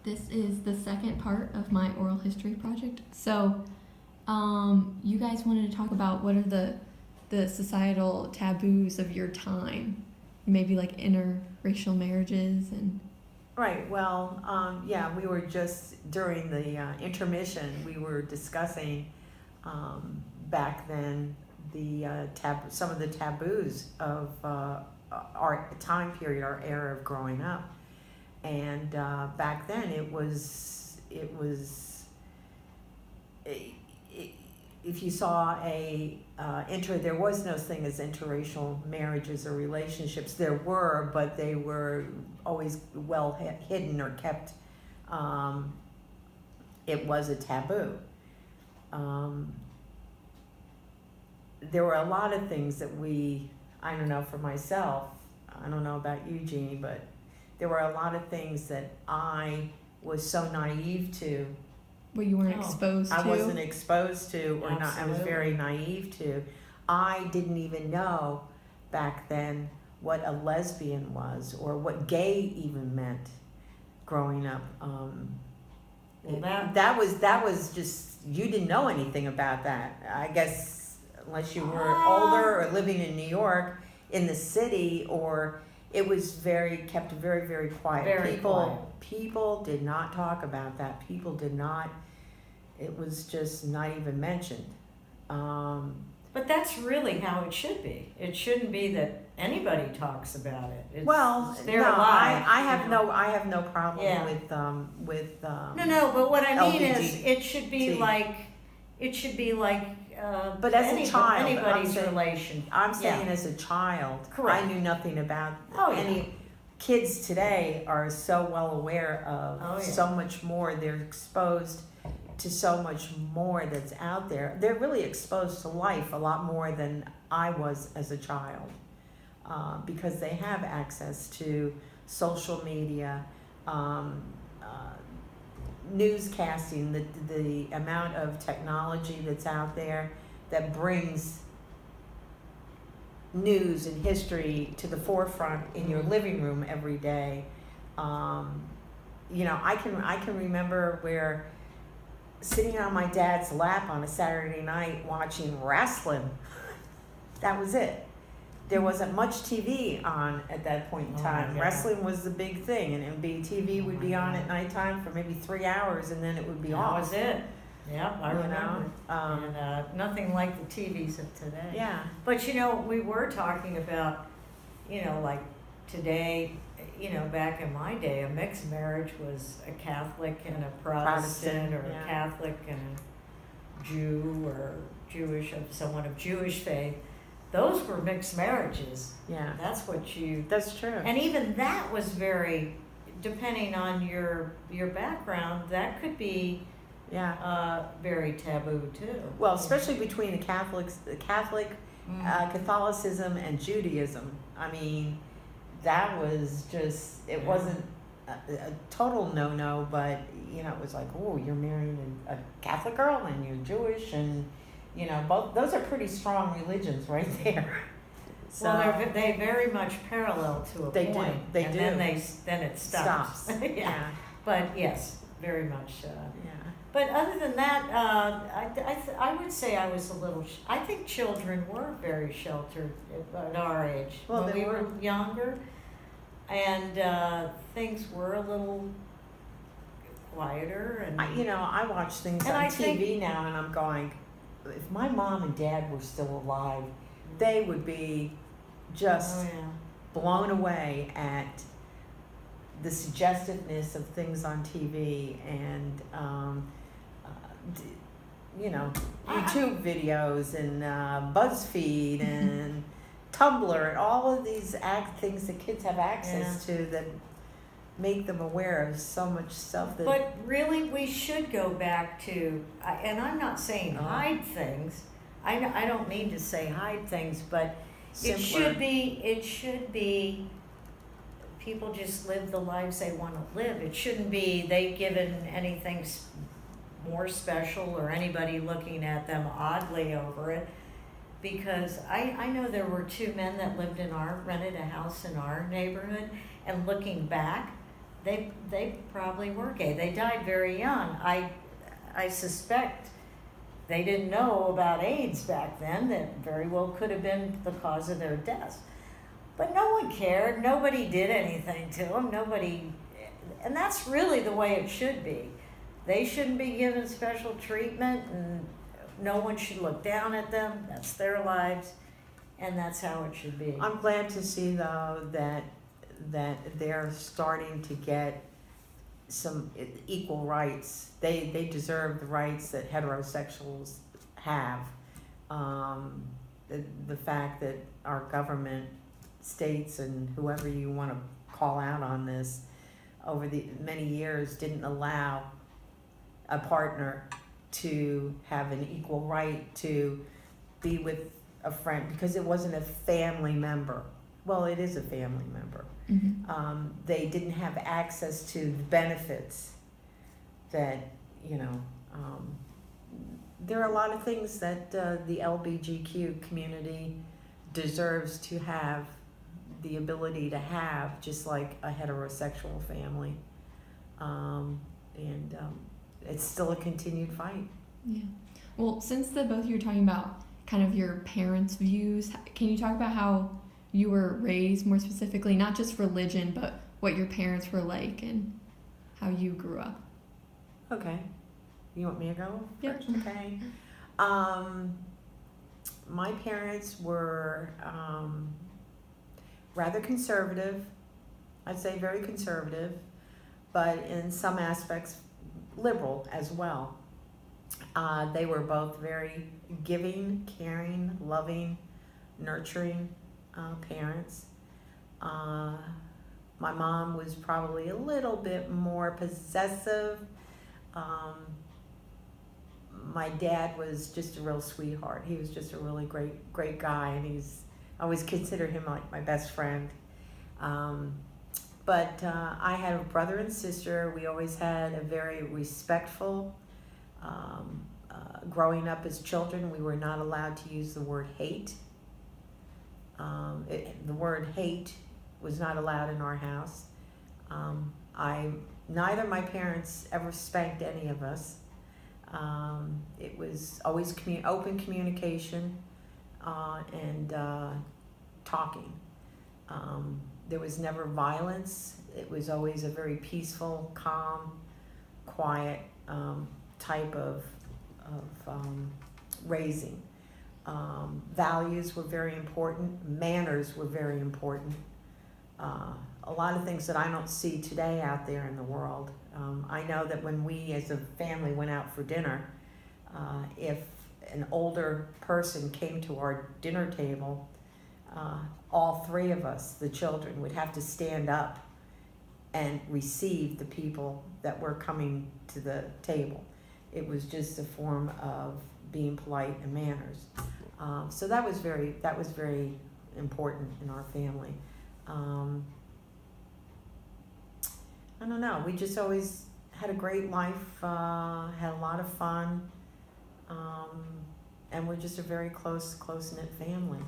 This is the second part of my oral history project. So, you guys wanted to talk about what are the societal taboos of your time, maybe like interracial marriages and. Right. Well, yeah, we were just during the intermission. We were discussing back then the some of the taboos of our time period, our era of growing up, and back then if you saw there was no thing as interracial marriages or relationships. There were, but they were always well hidden or kept. It was a taboo. There were a lot of things that I don't know for myself, I don't know about you, Jeannie, but there were a lot of things that I was so naive to. What you weren't exposed to? I wasn't exposed to, or Absolutely. not. I was very naive to. I didn't even know back then what a lesbian was, or what gay even meant. Growing up, that was just, you didn't know anything about that. I guess unless you were older or living in New York, in the city, or it was kept very, very quiet. Very quiet. People did not talk about that. People did not. It was just not even mentioned. But that's really how it should be. It shouldn't be that anybody talks about it. It's their life. I have no problem with No, but what I mean is, LGBT. it should be like. But as a child, anybody's relation. I'm saying as a child, Correct. I knew nothing about any. Kids today are so well aware of so much more. They're exposed to so much more that's out there. They're really exposed to life a lot more than I was as a child, because they have access to social media, newscasting, the amount of technology that's out there that brings news and history to the forefront in your living room every day. I can remember where sitting on my dad's lap on a Saturday night watching wrestling. That was it. There wasn't much TV on at that point in time. Wrestling was the big thing, and MBTV would be on at nighttime for maybe 3 hours, and then it would be off. That was it. Yeah, I remember. And nothing like the TVs of today. yeah. But we were talking about, like today, back in my day, a mixed marriage was a Catholic and a Protestant, or a Catholic and a Jew or Jewish, of someone of Jewish faith. Those were mixed marriages. Yeah. That's true. And even that was very, depending on your background, that could be very taboo too. Well, especially between the Catholic, Catholicism and Judaism. I mean, that was just, it wasn't a total no-no, but, it was like, oh, you're marrying a Catholic girl and you're Jewish, and, both, those are pretty strong religions right there. So, well, they very much parallel to a point. They do. Then it stops. Yeah. But yes, very much. Yeah. But other than that, I would say I was a little. I think children were very sheltered at our age. Well, when they we were younger, and things were a little quieter. And I watch things on TV now, and I'm going, if my mom and dad were still alive, they would be just blown away at the suggestiveness of things on TV, and YouTube videos, and BuzzFeed and Tumblr, and all of these things that kids have access to that make them aware of so much stuff that. But really, we should go back to, and I'm not saying hide things. I don't mean to say hide things, but simpler. It should be. People just live the lives they want to live. It shouldn't be they given anything more special, or anybody looking at them oddly over it. Because I know there were 2 men that rented a house in our neighborhood, and looking back, they probably were gay. They died very young. I suspect they didn't know about AIDS back then. That very well could have been the cause of their deaths. But no one cared. Nobody did anything to them. Nobody, and that's really the way it should be. They shouldn't be given special treatment, and no one should look down at them. That's their lives, and that's how it should be. I'm glad to see though that they're starting to get some equal rights. They deserve the rights that heterosexuals have. The fact that our government, states, and whoever you want to call out on this, over the many years didn't allow a partner to have an equal right to be with a friend because it wasn't a family member. Well, it is a family member. Mm-hmm. They didn't have access to the benefits that, there are a lot of things that the LGBTQ community deserves to have the ability to have, just like a heterosexual family. It's still a continued fight. Yeah. Well, since the both of you are talking about kind of your parents' views, can you talk about how you were raised more specifically, not just religion, but what your parents were like and how you grew up? Okay. You want me to go Yep. first? Okay. My parents were rather conservative. I'd say very conservative, but in some aspects liberal as well. They were both very giving, caring, loving, nurturing parents. My mom was probably a little bit more possessive. My dad was just a real sweetheart. He was just a really great guy, and I always consider him like my best friend. But I had a brother and sister. We always had a very respectful. Growing up as children, we were not allowed to use the word hate. The word hate was not allowed in our house. Neither of my parents ever spanked any of us. It was always open communication and talking. There was never violence. It was always a very peaceful, calm, quiet type of raising. Values were very important. Manners were very important. A lot of things that I don't see today out there in the world. I know that when we as a family went out for dinner, if an older person came to our dinner table, all three of us, the children, would have to stand up and receive the people that were coming to the table. It was just a form of being polite and manners. So that was very important in our family. I don't know. We just always had a great life, had a lot of fun, and we're just a very close-knit family.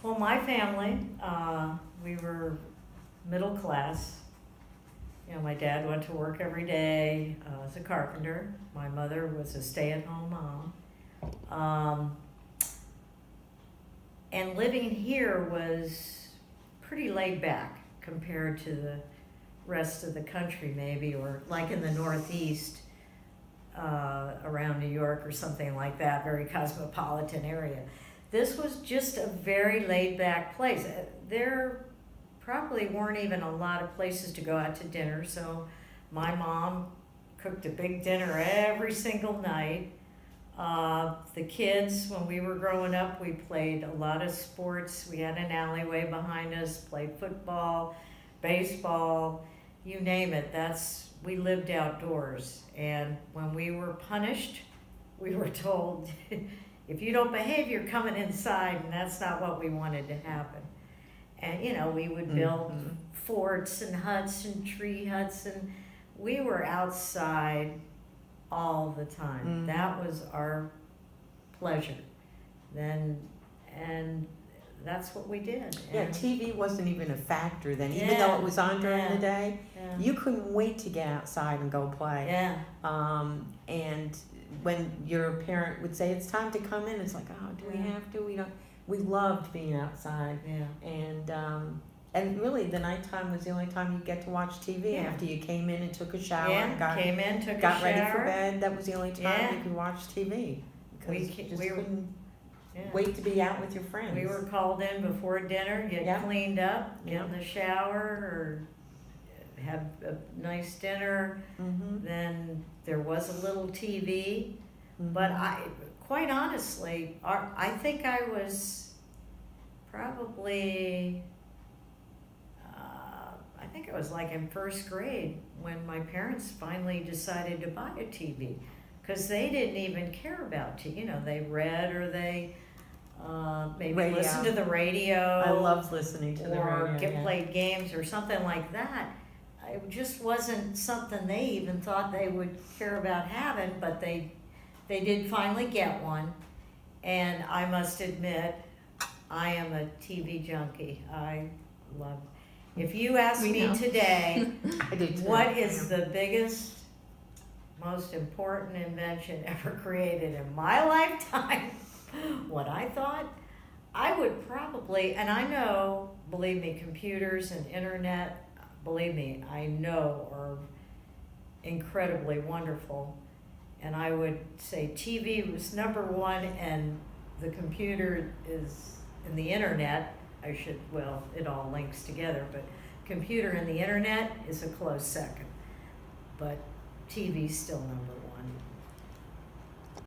Well, my family, we were middle class. My dad went to work every day as a carpenter. My mother was a stay-at-home mom. And living here was pretty laid back compared to the rest of the country, maybe, or like in the Northeast, around New York or something like that, very cosmopolitan area. This was just a very laid back place. There probably weren't even a lot of places to go out to dinner, so my mom cooked a big dinner every single night. The kids, when we were growing up, we played a lot of sports. We had an alleyway behind us, played football, baseball, you name it. We lived outdoors. And when we were punished, we were told, if you don't behave, you're coming inside, and that's not what we wanted to happen. And, we would build forts and huts and tree huts, and we were outside all the time. That was our pleasure. And that's what we did. Yeah, And- TV wasn't even a factor then, even Yeah, though it was on during yeah. the day. yeah. You couldn't wait to get outside and go play. Yeah, And when your parent would say it's time to come in, it's like, oh, do we Yeah. have to? We don't. We loved being outside, yeah. and really the nighttime was the only time you get to watch TV Yeah. after you came in and took a shower Yeah, and got came in, took a got shower. ready for bed. That was the only time Yeah. you could watch TV because We you ca- just we were- couldn't Yeah. wait to be out with your friends. We were called in before dinner, get Yeah. cleaned up, get Yeah. in the shower, or have a nice dinner. Mm-hmm. Then there was a little TV, but quite honestly, I think I was probably, I think I was like in first grade when my parents finally decided to buy a TV, because they didn't even care about TV. You know, they read or they maybe Radio. listened to the radio. I loved listening to the or radio. yeah. played games or something like that. It just wasn't something they even thought they would care about having, but they did finally get one. And I must admit, I am a TV junkie. I love. If you ask We me know. today, I did too. what is the biggest, most important invention ever created in my lifetime? What I thought, I would probably, and I know, believe me, computers and internet, believe me, I know are incredibly wonderful. And I would say TV was number one, and the computer is, and the internet, it all links together, but computer and the internet is a close second. But TV's still number one.